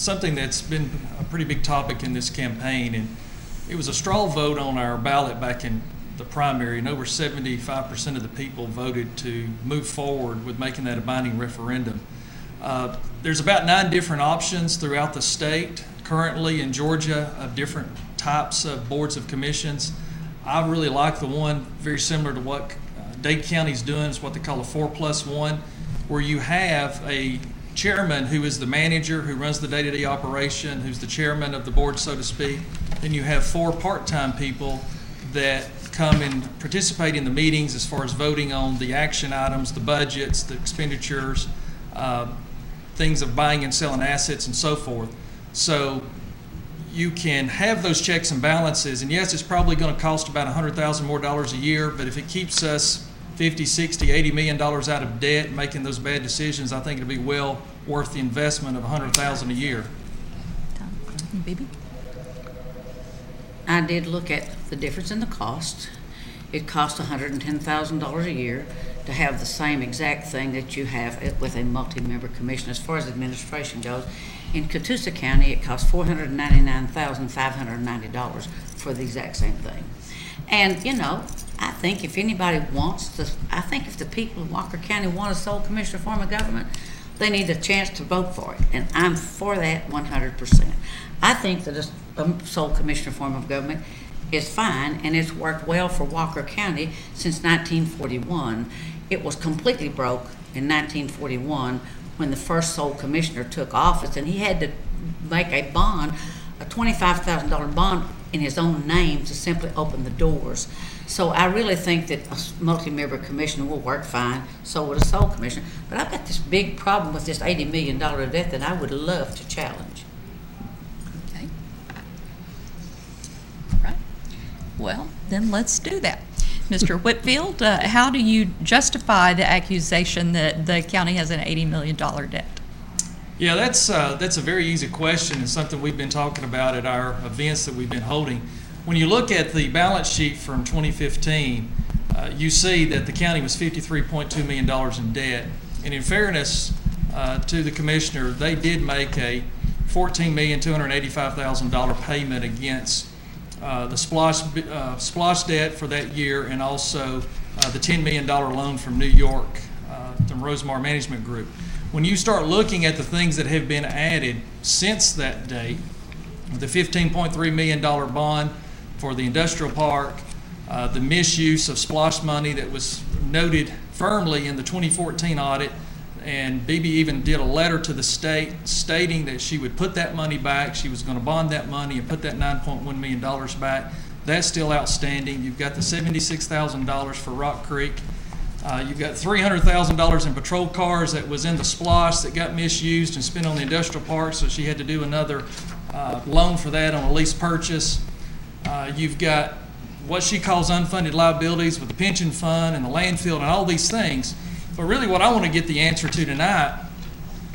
something that's been a pretty big topic in this campaign, and it was a straw vote on our ballot back in the primary, and over 75% of the people voted to move forward with making that a binding referendum. There's about 9 different options throughout the state currently in Georgia of different types of boards of commissions. I really like the one very similar to what Dade County's doing. It's what they call a 4+1, where you have a chairman who is the manager, who runs the day-to-day operation, who's the chairman of the board, so to speak. Then you have 4 part-time people that come and participate in the meetings as far as voting on the action items, the budgets, the expenditures, things of buying and selling assets and so forth. So you can have those checks and balances, and yes, it's probably going to cost about $100,000 more a year, but if it keeps us 50, 60, $80 million out of debt, making those bad decisions, I think it'll be well worth the investment of $100,000 a year. Baby? I did look at the difference in the cost. It costs $110,000 a year to have the same exact thing that you have with a multi-member commission. As far as administration goes, in Catoosa County, it costs $499,590 for the exact same thing. And, you know, I think if anybody wants to, I think if the people of Walker County want a sole commissioner form of government, they need a chance to vote for it. And I'm for that 100%. I think that a sole commissioner form of government is fine, and it's worked well for Walker County since 1941. It was completely broke in 1941 when the first sole commissioner took office, and he had to make a bond, a $25,000 bond in his own name to simply open the doors. So I really think that a multi-member commissioner will work fine, so would a sole commissioner. But I've got this big problem with this $80 million debt that I would love to challenge. Okay. All right. Well, then let's do that. Mr. Whitfield, how do you justify the accusation that the county has an $80 million debt? Yeah, that's a very easy question, and something we've been talking about at our events that we've been holding. When you look at the balance sheet from 2015, you see that the county was $53.2 million in debt. And in fairness to the commissioner, they did make a $14,285,000 payment against the SPLOSH debt for that year, and also the $10 million loan from New York, from Rosemar Management Group. When you start looking at the things that have been added since that date, the $15.3 million bond for the industrial park, the misuse of SPLOSH money that was noted firmly in the 2014 audit, and BB even did a letter to the state stating that she would put that money back, she was going to bond that money and put that $9.1 million back. That's still outstanding. You've got the $76,000 for Rock Creek. You've got $300,000 in patrol cars that was in the SPLOSH that got misused and spent on the industrial park, so she had to do another loan for that on a lease purchase. You've got what she calls unfunded liabilities with the pension fund and the landfill and all these things. But really what I want to get the answer to tonight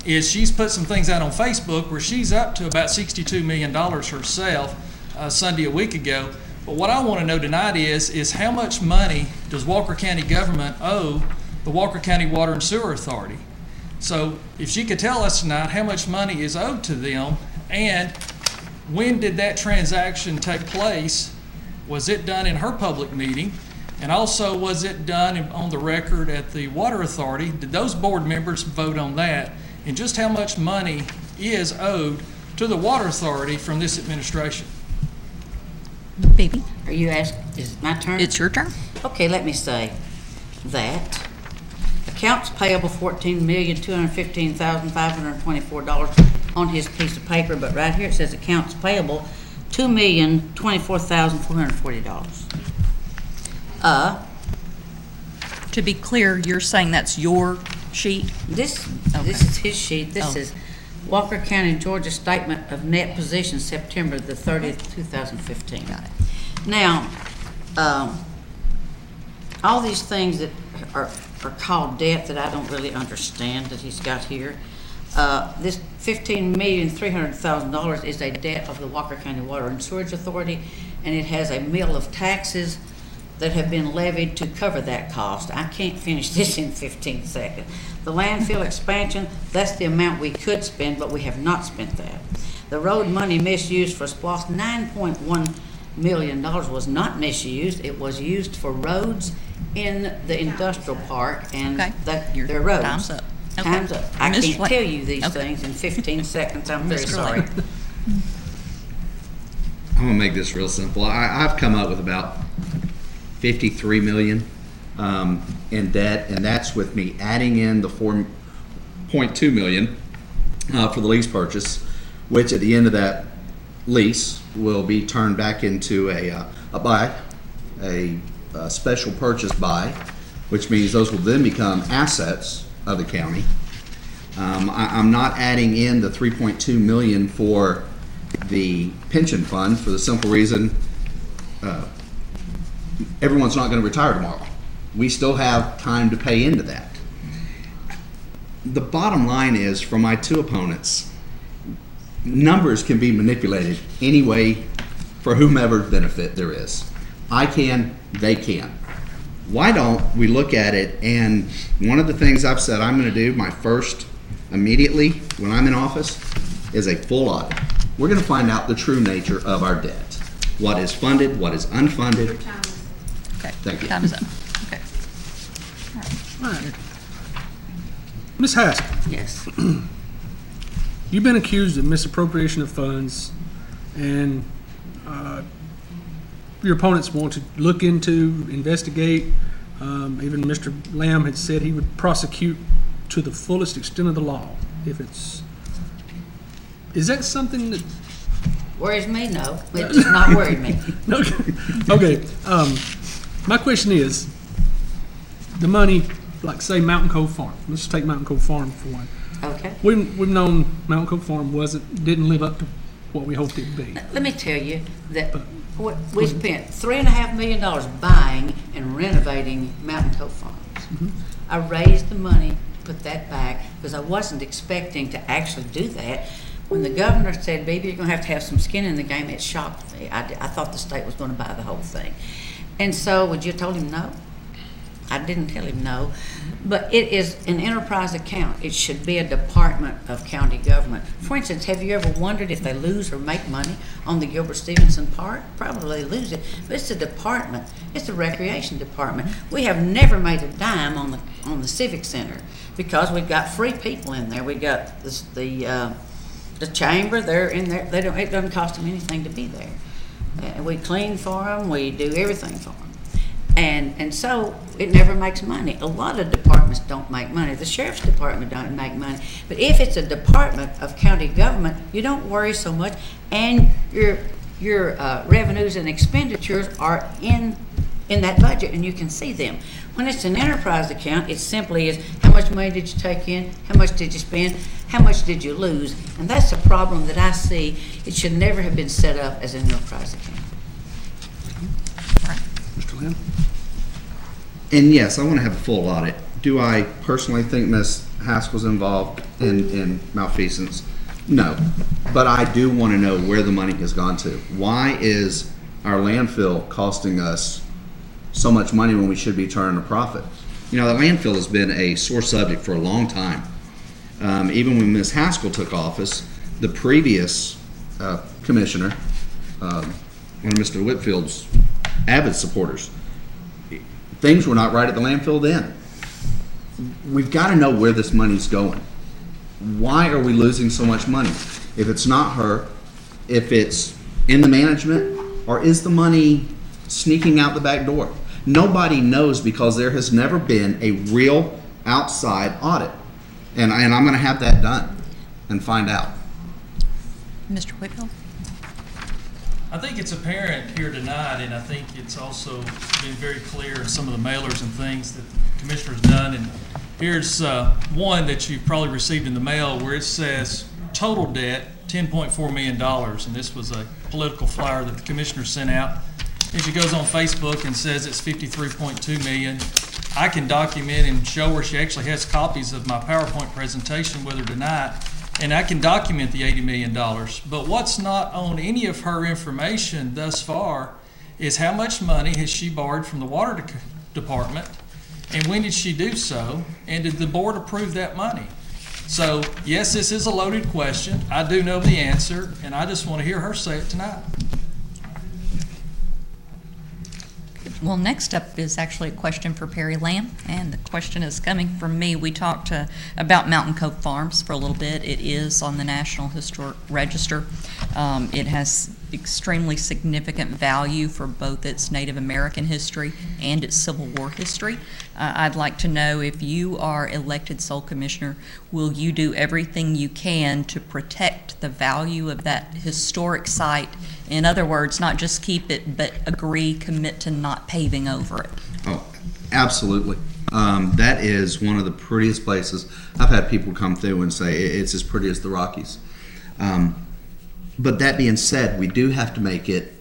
is she's put some things out on Facebook where she's up to about $62 million herself Sunday a week ago. But what I want to know tonight is how much money does Walker County government owe the Walker County Water and Sewer Authority? So if she could tell us tonight how much money is owed to them, and when did that transaction take place? Was it done in her public meeting? And also, was it done on the record at the Water Authority? Did those board members vote on that? And just how much money is owed to the Water Authority from this administration? Baby? Are you asking, is it my turn? It's your turn. Okay, let me say that accounts payable $14,215,524 on his piece of paper, but right here it says accounts payable $2,024,440. To be clear, you're saying that's your sheet? This Okay. is his sheet. This is Walker County, Georgia Statement of Net Position, September the 30th, 2015. Got it. Now, all these things that are called debt that I don't really understand that he's got here. This $15,300,000 is a debt of the Walker County Water and Sewerage Authority, and it has a mill of taxes that have been levied to cover that cost. I can't finish this in 15 seconds. The landfill expansion, that's the amount we could spend, but we have not spent that. The road money misused for SPLOST, $9.1 million was not misused. It was used for roads in the industrial park, and Okay. they're roads. Time's up. Okay. Time's up. I Ms. can't White- tell you these Okay. things in 15 seconds. I'm very Mr. sorry. Lamb. I'm gonna make this real simple. I've come up with about 53 million in debt, and that's with me adding in the 4.2 million for the lease purchase, which at the end of that lease will be turned back into a special purchase buy, which means those will then become assets of the county. I'm not adding in the 3.2 million for the pension fund for the simple reason everyone's not going to retire tomorrow. We still have time to pay into that. The bottom line is, for my two opponents, numbers can be manipulated any way for whomever benefit there is. I can, they can. Why don't we look at it, and one of the things I've said I'm going to do, my first, immediately when I'm in office, is a full audit. We're going to find out the true nature of our debt. What is funded, what is unfunded. Okay. Thank you. Time is up. Okay. All right. Ms. Haskell, Yes. you've been accused of misappropriation of funds, and your opponents want to look into, investigate. Even Mr. Lamb had said he would prosecute to the fullest extent of the law. Is that something that? Worries me? No. It does not worry me. Okay. My question is, the money, like say Mountain Cove Farm. Let's take Mountain Cove Farm for one. Okay. We've known Mountain Cove Farm didn't live up to what we hoped it would be. Let me tell you that we spent $3.5 million buying and renovating Mountain Cove Farms. I raised the money to put that back because I wasn't expecting to actually do that. When the governor said, "Baby, you're going to have some skin in the game," it shocked me. I thought the state was going to buy the whole thing. And so, would you have told him no? I didn't tell him no. But it is an enterprise account. It should be a department of county government. For instance, have you ever wondered if they lose or make money on the Gilbert Stevenson Park? Probably lose it. But it's a department. It's a recreation department. We have never made a dime on the Civic Center because we've got free people in there. We got the chamber, they're in there. It doesn't cost them anything to be there. We clean for them. We do everything for them. And so it never makes money. A lot of departments don't make money. The sheriff's department don't make money. But if it's a department of county government, you don't worry so much, and your revenues and expenditures are in that budget, and you can see them. When it's an enterprise account, it simply is how much money did you take in, how much did you spend, how much did you lose, and that's the problem that I see. It should never have been set up as an enterprise account. Mr. Lamb? And yes, I want to have a full audit. Do I personally think Ms. Haskell's involved in malfeasance? No. But I do want to know where the money has gone to. Why is our landfill costing us so much money when we should be turning a profit? You know, the landfill has been a sore subject for a long time. Even when Ms. Haskell took office, the previous commissioner, one of Mr. Whitfield's avid supporters, things were not right at the landfill then. We've got to know where this money's going. Why are we losing so much money? If it's not her, if it's in the management, or is the money sneaking out the back door? Nobody knows because there has never been a real outside audit. And I'm going to have that done and find out. Mr. Whitfield? I think it's apparent here tonight, and I think it's also been very clear in some of the mailers and things that the commissioner's done. And here's one that you've probably received in the mail where it says total debt $10.4 million, and this was a political flyer that the commissioner sent out. And she goes on Facebook and says it's $53.2 million. I can document and show her. She actually has copies of my PowerPoint presentation with her tonight, and I can document the $80 million. But what's not on any of her information thus far is how much money has she borrowed from the water department, and when did she do so, and did the board approve that money? So, yes, this is a loaded question. I do know the answer, and I just want to hear her say it tonight. Well, next up is actually a question for Perry Lamb, and the question is coming from me. We talked about Mountain Cove Farms for a little bit. It is on the National Historic Register. It has extremely significant value for both its Native American history and its Civil War history. I'd like to know, if you are elected sole commissioner, will you do everything you can to protect the value of that historic site? In other words, not just keep it, but commit to not paving over it. Oh, absolutely. That is one of the prettiest places. I've had people come through and say it's as pretty as the Rockies. But that being said, we do have to make it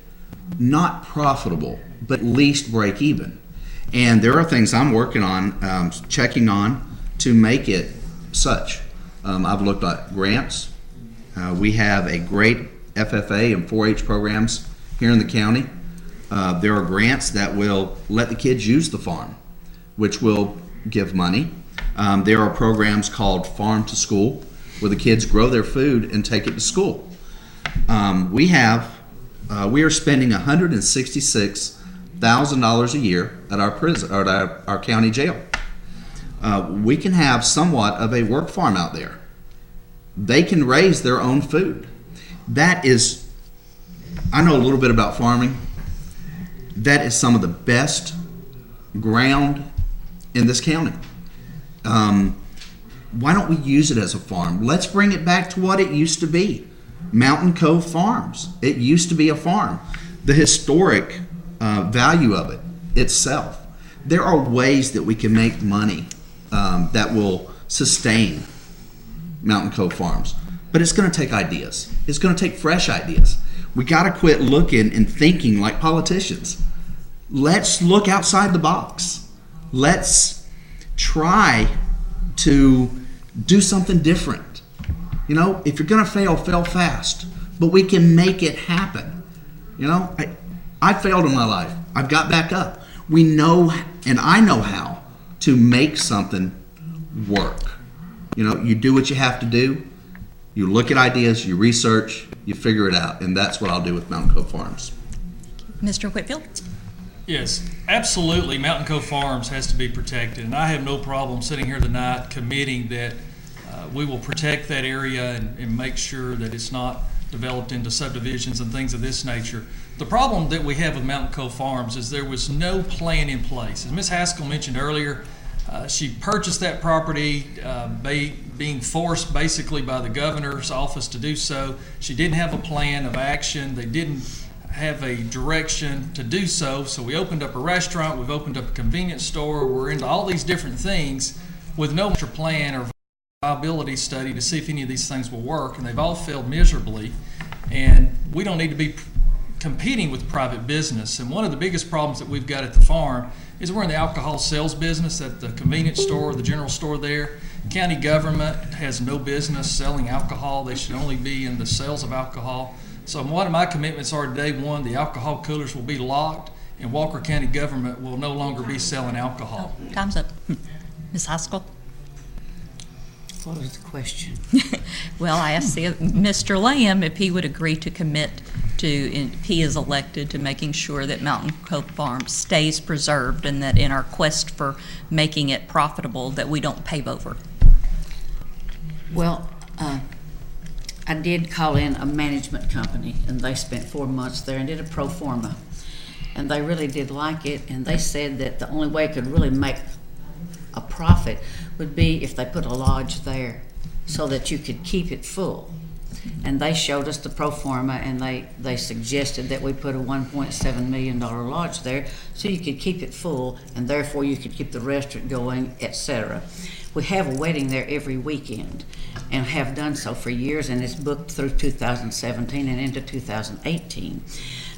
not profitable, but at least break even. And there are things I'm working on, checking on to make it such. I've looked at grants. We have a great FFA and 4-H programs here in the county. There are grants that will let the kids use the farm, which will give money. There are programs called Farm to School, where the kids grow their food and take it to school. We are spending $166,000 a year at our prison, or at our county jail. We can have somewhat of a work farm out there. They can raise their own food. That is, I know a little bit about farming. That is some of the best ground in this county. Why don't we use it as a farm? Let's bring it back to what it used to be. Mountain Cove Farms. It used to be a farm. The historic value of it itself. There are ways that we can make money that will sustain Mountain Cove Farms. But it's going to take ideas. It's going to take fresh ideas. We got to quit looking and thinking like politicians. Let's look outside the box. Let's try to do something different. You know, if you're going to fail, fail fast. But we can make it happen. You know, I failed in my life. I've got back up. We know, and I know how to make something work. You know, you do what you have to do. You look at ideas, you research, you figure it out, and that's what I'll do with Mountain Cove Farms. Mr. Whitfield? Yes, absolutely. Mountain Cove Farms has to be protected, and I have no problem sitting here tonight committing that we will protect that area and make sure that it's not developed into subdivisions and things of this nature. The problem that we have with Mountain Cove Farms is there was no plan in place. As Ms. Haskell mentioned earlier, she purchased that property being forced basically by the governor's office to do so. She didn't have a plan of action. They didn't have a direction to do so. So we opened up a restaurant, we've opened up a convenience store, we're into all these different things with no plan or viability study to see if any of these things will work, and they've all failed miserably. And we don't need to be competing with private business. And one of the biggest problems that we've got at the farm is we're in the alcohol sales business at the convenience store, the general store there. County government has no business selling alcohol. They should only be in the sales of alcohol. So one of my commitments are day one, the alcohol coolers will be locked and Walker County government will no longer be selling alcohol. Time's up. Ms. Haskell? What was the question? Well, I asked Mr. Lamb if he would agree to commit to, if he is elected, to making sure that Mountain Cove Farm stays preserved, and that in our quest for making it profitable, that we don't pave over. Well, I did call in a management company, and they spent 4 months there and did a pro forma. And they really did like it, and they said that the only way it could really make a profit would be if they put a lodge there so that you could keep it full. And they showed us the pro forma, and they suggested that we put a $1.7 million lodge there so you could keep it full, and therefore you could keep the restaurant going, etc. We have a wedding there every weekend and have done so for years, and it's booked through 2017 and into 2018.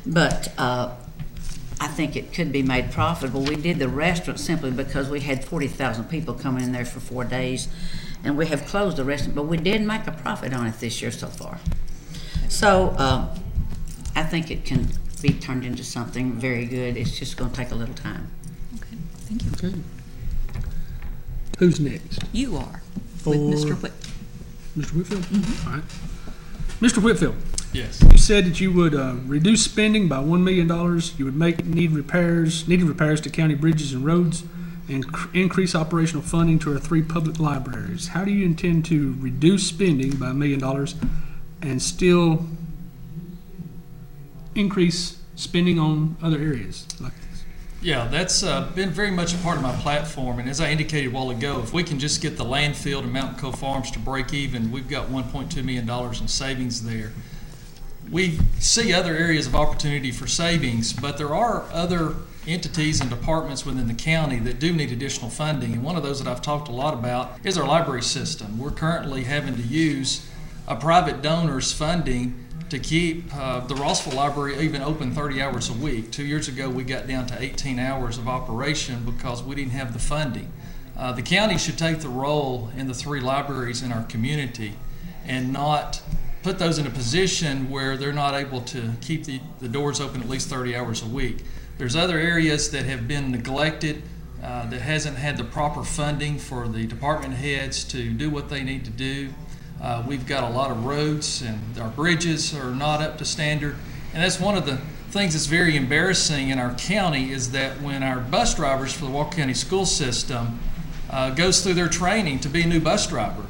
But I think it could be made profitable. We did the restaurant simply because we had 40,000 people coming in there for 4 days, and we have closed the restaurant, but we did make a profit on it this year so far. So I think it can be turned into something very good. It's just gonna take a little time. Okay, thank you. Okay. Who's next? You are For with Mr. Whit. Mr. Whitfield? All right. Mr. Whitfield, Yes. you said that you would reduce spending by $1 million. You would make needed repairs to county bridges and roads, and increase operational funding to our 3 public libraries. How do you intend to reduce spending by $1 million and still increase spending on other areas like this? Yeah, that's been very much a part of my platform. And as I indicated a while ago, if we can just get the landfill and Mountain Cove Farms to break even, we've got $1.2 million in savings there. We see other areas of opportunity for savings, but there are other entities and departments within the county that do need additional funding. And one of those that I've talked a lot about is our library system. We're currently having to use a private donor's funding to keep the Rossville Library even open 30 hours a week. 2 years ago, we got down to 18 hours of operation because we didn't have the funding. The county should take the role in the 3 libraries in our community and not put those in a position where they're not able to keep the doors open at least 30 hours a week. There's other areas that have been neglected, that hasn't had the proper funding for the department heads to do what they need to do. We've got a lot of roads and our bridges are not up to standard. And that's one of the things that's very embarrassing in our county is that when our bus drivers for the Walker County school system goes through their training to be a new bus driver,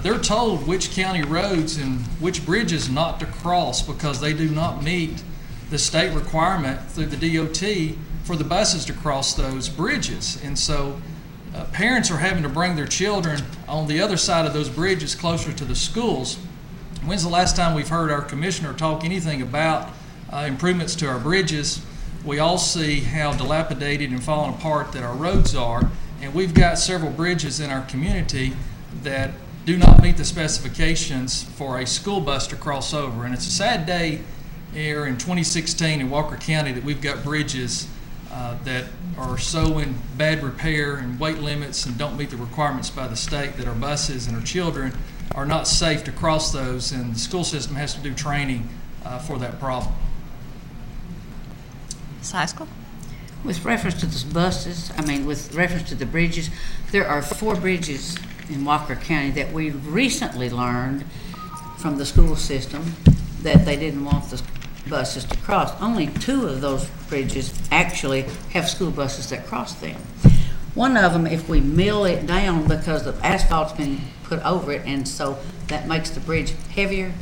they're told which county roads and which bridges not to cross because they do not meet the state requirement through the DOT for the buses to cross those bridges. And so parents are having to bring their children on the other side of those bridges closer to the schools. When's the last time we've heard our commissioner talk anything about improvements to our bridges? We all see how dilapidated and falling apart that our roads are, and we've got several bridges in our community that do not meet the specifications for a school bus to cross over. And it's a sad day here in 2016 in Walker County that we've got bridges that are so in bad repair and weight limits and don't meet the requirements by the state that our buses and our children are not safe to cross those, and the school system has to do training for that problem. Ms. Haskell? With reference to with reference to the bridges, there are 4 bridges in Walker County that we recently learned from the school system that they didn't want the buses to cross. Only 2 of those bridges actually have school buses that cross them. One of them, if we mill it down because the asphalt's been put over it, and so that makes the bridge heavier,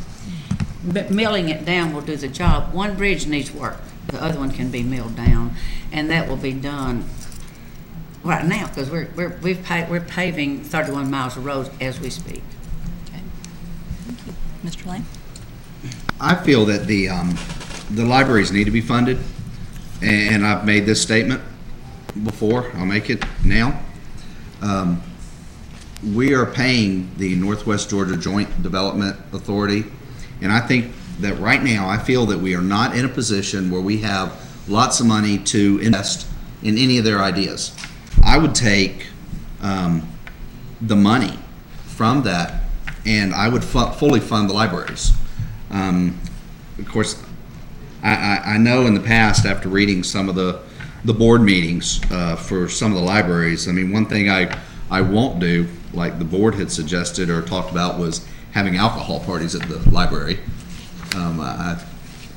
but milling it down will do the job. One bridge needs work. The other one can be milled down, and that will be done right now because we're paving 31 miles of roads as we speak. Okay. Thank you. Mr. Lane? I feel that the libraries need to be funded, and I've made this statement before. I'll make it now. We are paying the Northwest Georgia Joint Development Authority, and I think that right now I feel that we are not in a position where we have lots of money to invest in any of their ideas. I would take the money from that and I would fully fund the libraries. Of course, I know in the past, after reading some of the board meetings for some of the libraries, I mean, one thing I won't do, like the board had suggested or talked about, was having alcohol parties at the library. I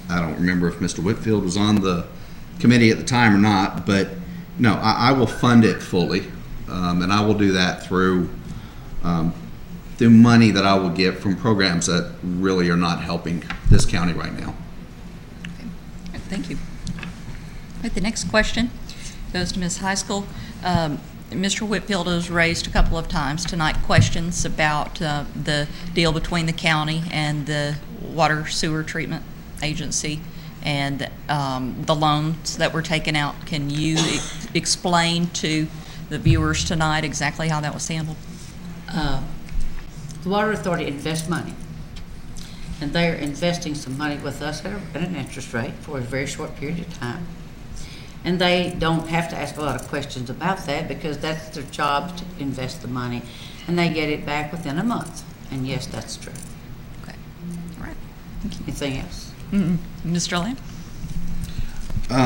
don't remember if Mr. Whitfield was on the committee at the time or not, but no, I will fund it fully, and I will do that through money that I will get from programs that really are not helping this county right now. Okay. All right, thank you. All right, the next question goes to Ms. Haskell. Mr. Whitfield has raised a couple of times tonight questions about the deal between the county and the Water Sewer Treatment Agency and the loans that were taken out. Can you explain to the viewers tonight exactly how that was handled? The Water Authority invests money, and they're investing some money with us at an interest rate for a very short period of time. And they don't have to ask a lot of questions about that because that's their job, to invest the money, and they get it back within a month. And yes, that's true. Okay. All right. Thank you. Anything else? Mr. Lamb? You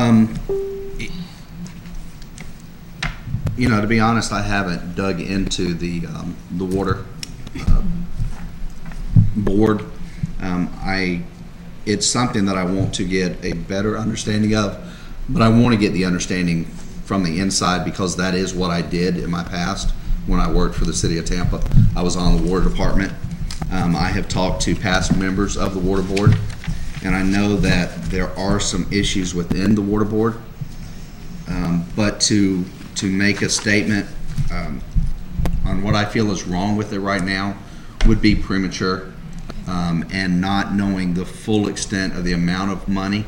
know, to be honest, I haven't dug into the water board. It's something that I want to get a better understanding of, but I want to get the understanding from the inside because that is what I did in my past when I worked for the city of Tampa. I was on the water department. I have talked to past members of the water board, and I know that there are some issues within the water board, but to make a statement on what I feel is wrong with it right now would be premature, and not knowing the full extent of the amount of money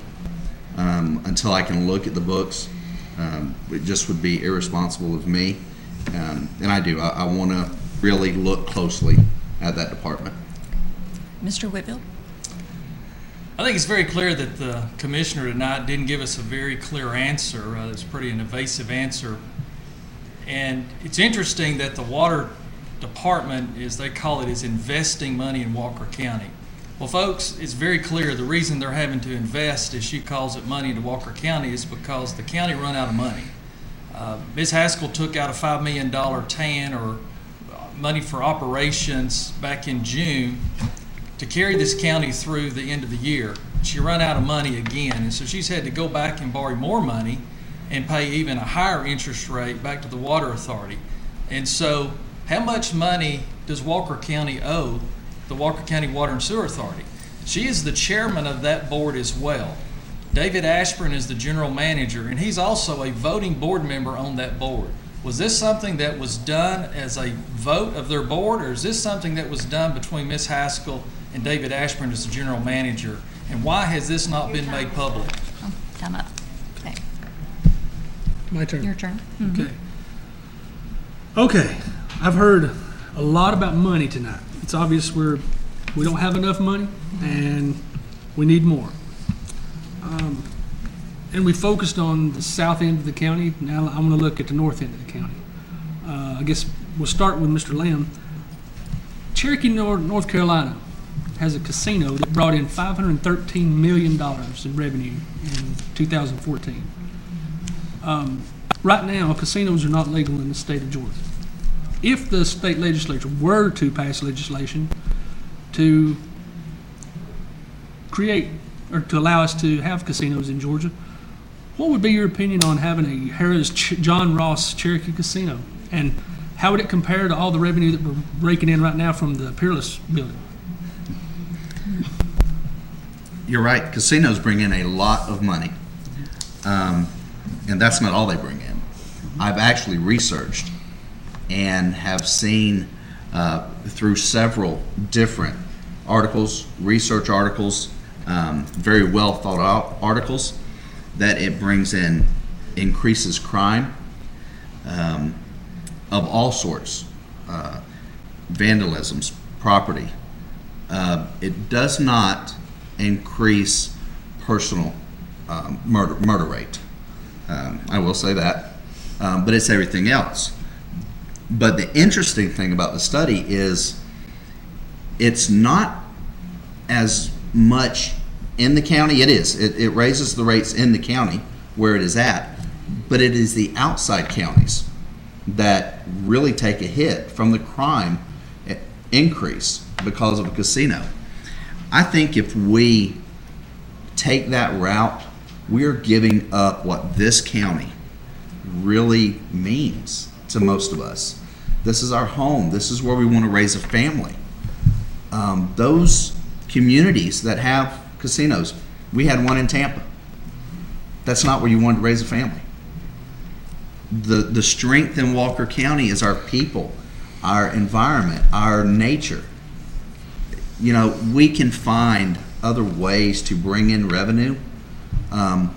until I can look at the books, it just would be irresponsible of me. And I want to really look closely at that department. Mr. Whitfield? I think it's very clear that the commissioner tonight didn't give us a very clear answer. It's pretty an evasive answer. And it's interesting that the water department, as they call it, is investing money in Walker County. Well, folks, it's very clear the reason they're having to invest, as she calls it, money into Walker County is because the county run out of money. Ms. Haskell took out a $5 million TAN, or money for operations, back in June to carry this county through the end of the year. She run out of money again, and so she's had to go back and borrow more money and pay even a higher interest rate back to the water authority. And so how much money does Walker County owe the Walker County Water and Sewer Authority? She is the chairman of that board as well. David Ashburn is the general manager, and he's also a voting board member on that board. Was this something that was done as a vote of their board, or is this something that was done between Ms. Haskell and David Ashburn as the general manager? And why has this not been made public? Oh, time up. Okay. My turn. Your turn. Okay. Okay. I've heard a lot about money tonight. It's obvious we don't have enough money and we need more. And we focused on the south end of the county. Now I'm going to look at the north end of the county. I guess we'll start with Mr. Lamb. Cherokee, North Carolina has a casino that brought in $513 million in revenue in 2014. Right now, casinos are not legal in the state of Georgia. If the state legislature were to pass legislation to create or to allow us to have casinos in Georgia, what would be your opinion on having a Harrah's John Ross Cherokee Casino? And how would it compare to all the revenue that we're raking in right now from the Peerless building? You're right. Casinos bring in a lot of money, and that's not all they bring in. I've actually researched and have seen through several different articles, research articles, very well thought out articles, that it brings in, increases crime of all sorts, vandalisms, property. It does not increase personal murder rate. I will say that, but it's everything else. But the interesting thing about the study is it's not as much in the county. It is. It raises the rates in the county where it is at, but it is the outside counties that really take a hit from the crime increase because of a casino. I think if we take that route, we're giving up what this county really means to most of us. This is our home. This is where we want to raise a family. Those communities that have casinos, we had one in Tampa. That's not where you want to raise a family. The strength in Walker County is our people, our environment, our nature. You know, we can find other ways to bring in revenue. I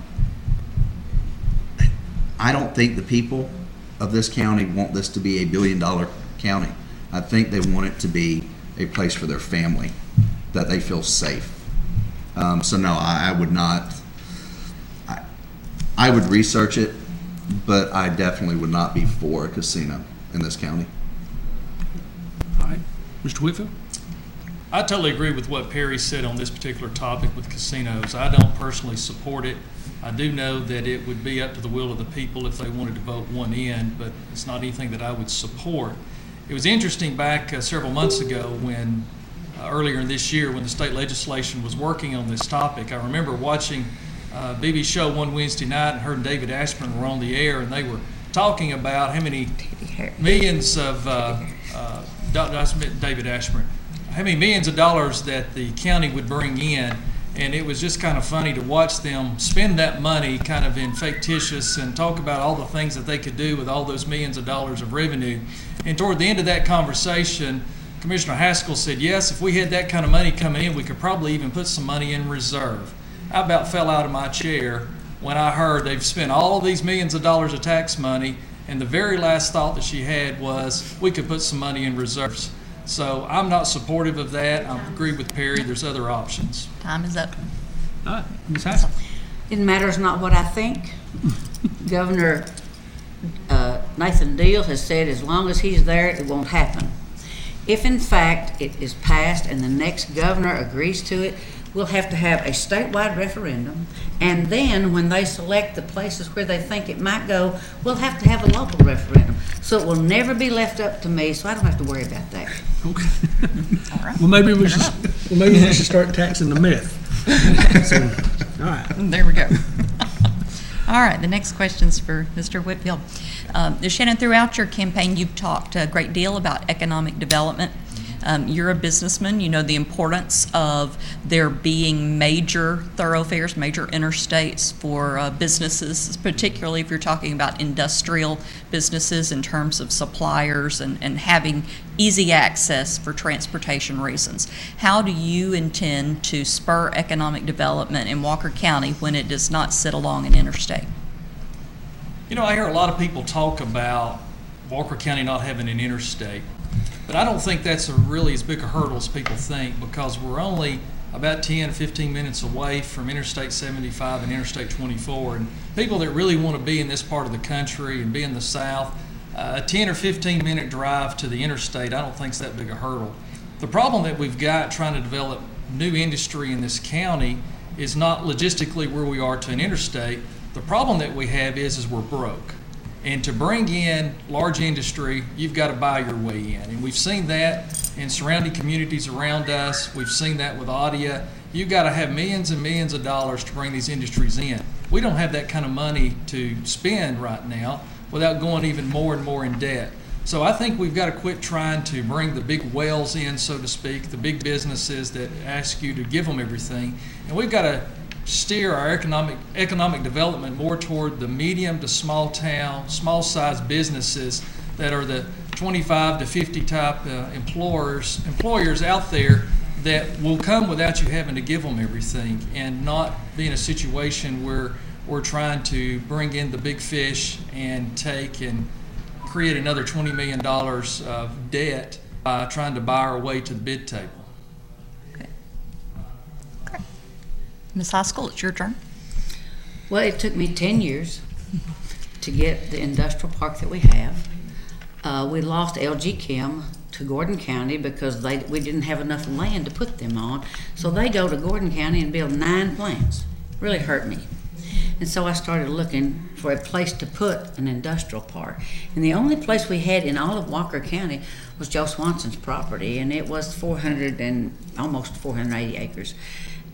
don't think the people of this county want this to be a billion-dollar county. I think they want it to be a place for their family, that they feel safe. So no, I would not. I would research it, but I definitely would not be for a casino in this county. All right. Mr. Whitfield? I totally agree with what Perry said on this particular topic with casinos. I don't personally support it. I do know that it would be up to the will of the people if they wanted to vote one in, but it's not anything that I would support. It was interesting back several months ago when, earlier in this year, when the state legislation was working on this topic. I remember watching BB show one Wednesday night, and her and David Ashburn were on the air, and they were talking about how many millions of David Ashburn, how many millions of dollars that the county would bring in, and it was just kind of funny to watch them spend that money kind of in fictitious and talk about all the things that they could do with all those millions of dollars of revenue. And toward the end of that conversation, Commissioner Haskell said, yes, if we had that kind of money coming in, we could probably even put some money in reserve. I about fell out of my chair when I heard they've spent all of these millions of dollars of tax money, and the very last thought that she had was, we could put some money in reserves. So I'm not supportive of that. I agree with Perry. There's other options. Time is up. All right, Ms. Haskell. It matters not what I think. Governor Nathan Deal has said as long as he's there, it won't happen. If in fact it is passed and the next governor agrees to it, we'll have to have a statewide referendum, and then when they select the places where they think it might go, we'll have to have a local referendum. So it will never be left up to me, so I don't have to worry about that. Okay. All right. Well, maybe we should start taxing the myth. So, all right. There we go. All right, the next question's for Mr. Whitfield. Shannon, throughout your campaign, you've talked a great deal about economic development. You're a businessman. You know the importance of there being major thoroughfares, major interstates for businesses, particularly if you're talking about industrial businesses in terms of suppliers and having easy access for transportation reasons. How do you intend to spur economic development in Walker County when it does not sit along an interstate? You know, I hear a lot of people talk about Walker County not having an interstate, but I don't think that's really as big a hurdle as people think, because we're only about 10 or 15 minutes away from Interstate 75 and Interstate 24, and people that really want to be in this part of the country and be in the South, a 10 or 15 minute drive to the interstate I don't think is that big a hurdle. The problem that we've got trying to develop new industry in this county is not logistically where we are to an interstate. The problem that we have is we're broke. And to bring in large industry, you've got to buy your way in. And we've seen that in surrounding communities around us. We've seen that with Audia. You've got to have millions and millions of dollars to bring these industries in. We don't have that kind of money to spend right now without going even more and more in debt. So I think we've got to quit trying to bring the big whales in, so to speak, the big businesses that ask you to give them everything. And we've got to steer our economic development more toward the medium to small town, small size businesses that are the 25 to 50 type employers out there that will come without you having to give them everything, and not be in a situation where we're trying to bring in the big fish and take and create another $20 million of debt by trying to buy our way to the bid table. Ms. Haskell, it's your turn. Well, it took me 10 years to get the industrial park that we have. We lost LG Chem to Gordon County because we didn't have enough land to put them on. So they go to Gordon County and build 9 plants. Really hurt me. And so I started looking for a place to put an industrial park. And the only place we had in all of Walker County was Joe Swanson's property, and it was almost 480 acres.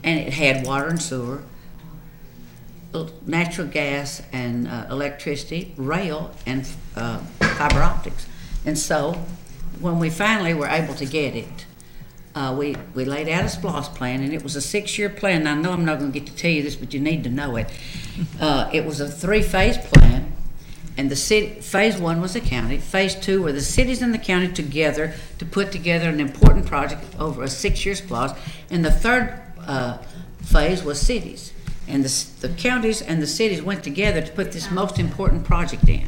And it had water and sewer, natural gas and electricity, rail, and fiber optics. And so when we finally were able to get it, we laid out a SPLOST plan, and it was a 6-year plan. And I know I'm not going to get to tell you this, but you need to know it. It was a 3-phase plan, and phase 1 was the county. Phase 2 were the cities and the county together to put together an important project over a 6-year SPLOST. And the third phase was cities, and the counties and the cities went together to put this most important project in.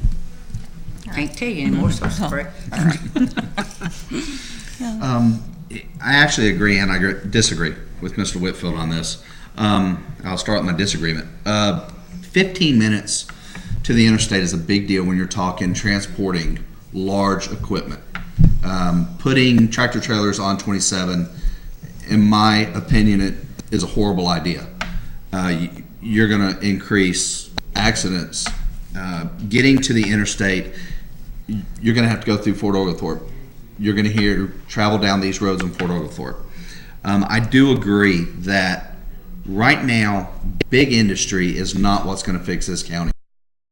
Can't tell you anymore, so sorry. All right. I actually agree, and I disagree with Mr. Whitfield on this. I'll start with my disagreement. 15 minutes to the interstate is a big deal when you're talking transporting large equipment. Putting tractor trailers on 27, in my opinion, it is a horrible idea. you're going to increase accidents. Getting to the interstate, you're going to have to go through Fort Oglethorpe. You're going to travel down these roads in Fort Oglethorpe. I do agree that right now, big industry is not what's going to fix this county.